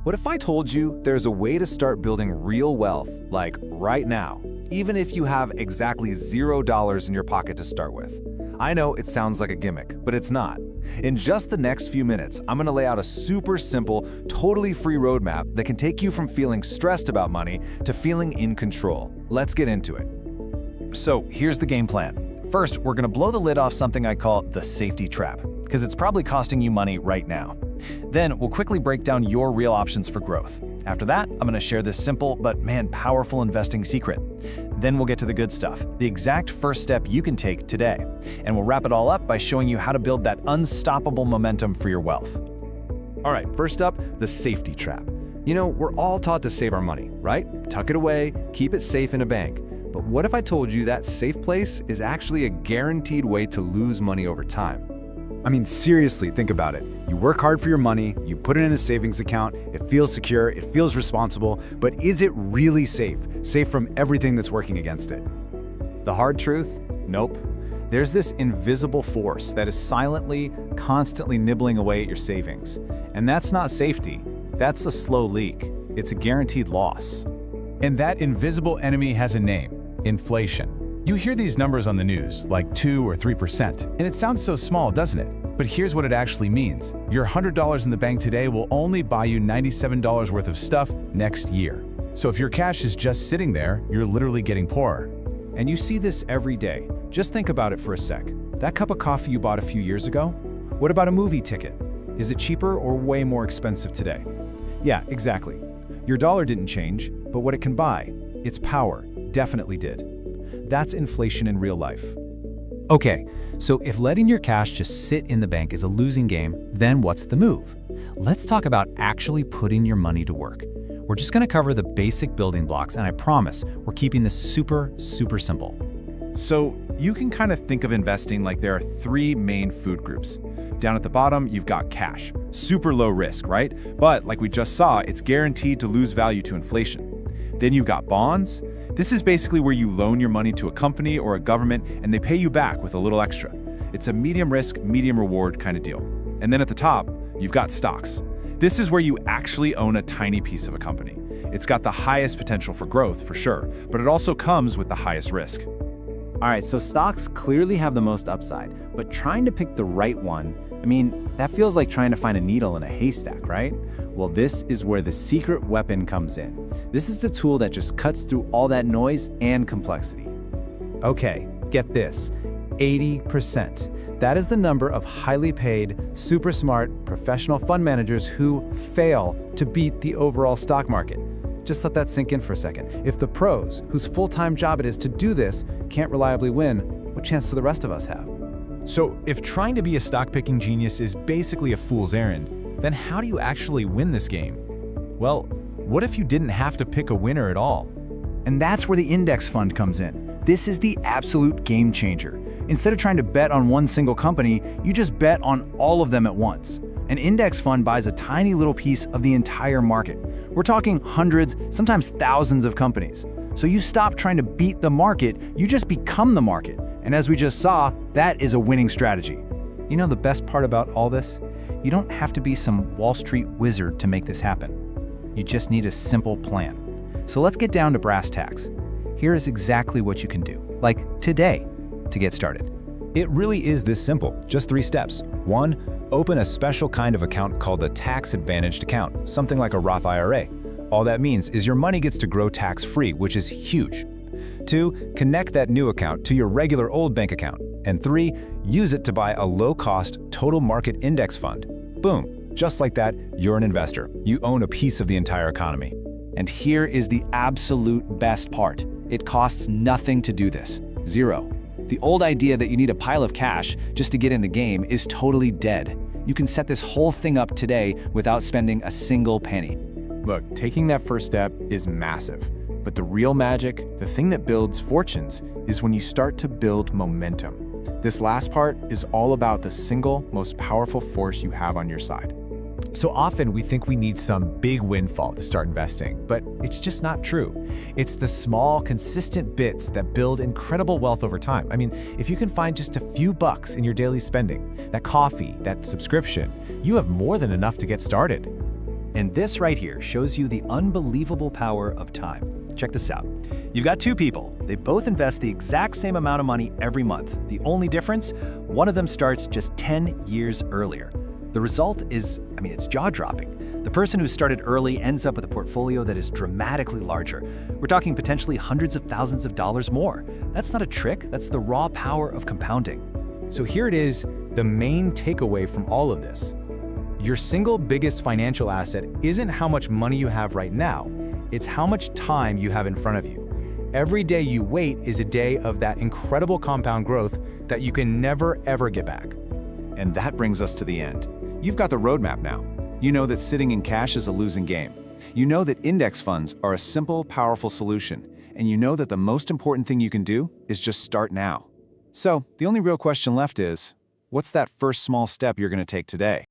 What if I told you there's a way to start building real wealth, like right now, even if you have exactly $0 in your pocket to start with? I know it sounds like a gimmick, but it's not. In just the next few minutes, I'm gonna lay out a super simple, totally free roadmap that can take you from feeling stressed about money to feeling in control. Let's get into it. So here's the game plan. First, we're gonna blow the lid off something I call the safety trap, because it's probably costing you money right now. Then we'll quickly break down your real options for growth. After that, I'm gonna share this simple but powerful investing secret. Then we'll get to the good stuff, the exact first step you can take today. And we'll wrap it all up by showing you how to build that unstoppable momentum for your wealth. All right, first up, the safety trap. You know, we're all taught to save our money, right? Tuck it away, keep it safe in a bank. But what if I told you that safe place is actually a guaranteed way to lose money over time? I mean, seriously, think about it. You work hard for your money, you put it in a savings account, it feels secure, it feels responsible, but is it really safe? Safe from everything that's working against it? The hard truth? Nope. There's this invisible force that is silently, constantly nibbling away at your savings. And that's not safety. That's a slow leak. It's a guaranteed loss. And that invisible enemy has a name: inflation. You hear these numbers on the news, like 2 or 3%, and it sounds so small, doesn't it? But here's what it actually means. Your $100 in the bank today will only buy you $97 worth of stuff next year. So if your cash is just sitting there, you're literally getting poorer. And you see this every day. Just think about it for a sec. That cup of coffee you bought a few years ago? What about a movie ticket? Is it cheaper or way more expensive today? Yeah, exactly. Your dollar didn't change, but what it can buy, its power, definitely did. That's inflation in real life. Okay, so if letting your cash just sit in the bank is a losing game, then what's the move? Let's talk about actually putting your money to work. We're just gonna cover the basic building blocks, and I promise we're keeping this super simple. So you can kind of think of investing like there are three main food groups. Down at the bottom, you've got cash. Super low risk, right? But like we just saw, it's guaranteed to lose value to inflation. Then you've got bonds. This is basically where you loan your money to a company or a government and they pay you back with a little extra. It's a medium risk, medium reward kind of deal. And then at the top, you've got stocks. This is where you actually own a tiny piece of a company. It's got the highest potential for growth, for sure, but it also comes with the highest risk. All right, so stocks clearly have the most upside, but trying to pick the right one, I mean, that feels like trying to find a needle in a haystack, right? Well, this is where the secret weapon comes in. This is the tool that just cuts through all that noise and complexity. Okay, get this, 80%. That is the number of highly paid, super smart, professional fund managers who fail to beat the overall stock market. Just let that sink in for a second. If the pros, whose full-time job it is to do this, can't reliably win, what chance do the rest of us have? So if trying to be a stock-picking genius is basically a fool's errand, then how do you actually win this game? Well, what if you didn't have to pick a winner at all? And that's where the index fund comes in. This is the absolute game changer. Instead of trying to bet on one single company, you just bet on all of them at once. An index fund buys a tiny little piece of the entire market. We're talking hundreds, sometimes thousands of companies. So you stop trying to beat the market, you just become the market. And as we just saw, that is a winning strategy. You know the best part about all this? You don't have to be some Wall Street wizard to make this happen. You just need a simple plan. So let's get down to brass tacks. Here is exactly what you can do, like today, to get started. It really is this simple, just 3 steps. 1, open a special kind of account called a tax-advantaged account, something like a Roth IRA. All that means is your money gets to grow tax-free, which is huge. 2, connect that new account to your regular old bank account. And 3, use it to buy a low-cost total market index fund. Boom, just like that, you're an investor. You own a piece of the entire economy. And here is the absolute best part. It costs nothing to do this. 0. The old idea that you need a pile of cash just to get in the game is totally dead. You can set this whole thing up today without spending a single penny. Look, taking that first step is massive. But the real magic, the thing that builds fortunes, is when you start to build momentum. This last part is all about the single most powerful force you have on your side. So often we think we need some big windfall to start investing, but it's just not true. It's the small, consistent bits that build incredible wealth over time. I mean, if you can find just a few bucks in your daily spending, that coffee, that subscription, you have more than enough to get started. And this right here shows you the unbelievable power of time. Check this out. You've got two people. They both invest the exact same amount of money every month. The only difference, one of them starts just 10 years earlier. The result is, it's jaw-dropping. The person who started early ends up with a portfolio that is dramatically larger. We're talking potentially hundreds of thousands of dollars more. That's not a trick, that's the raw power of compounding. So here it is, the main takeaway from all of this. Your single biggest financial asset isn't how much money you have right now, it's how much time you have in front of you. Every day you wait is a day of that incredible compound growth that you can never ever get back. And that brings us to the end. You've got the roadmap now. You know that sitting in cash is a losing game. You know that index funds are a simple, powerful solution. And you know that the most important thing you can do is just start now. So, the only real question left is, what's that first small step you're going to take today?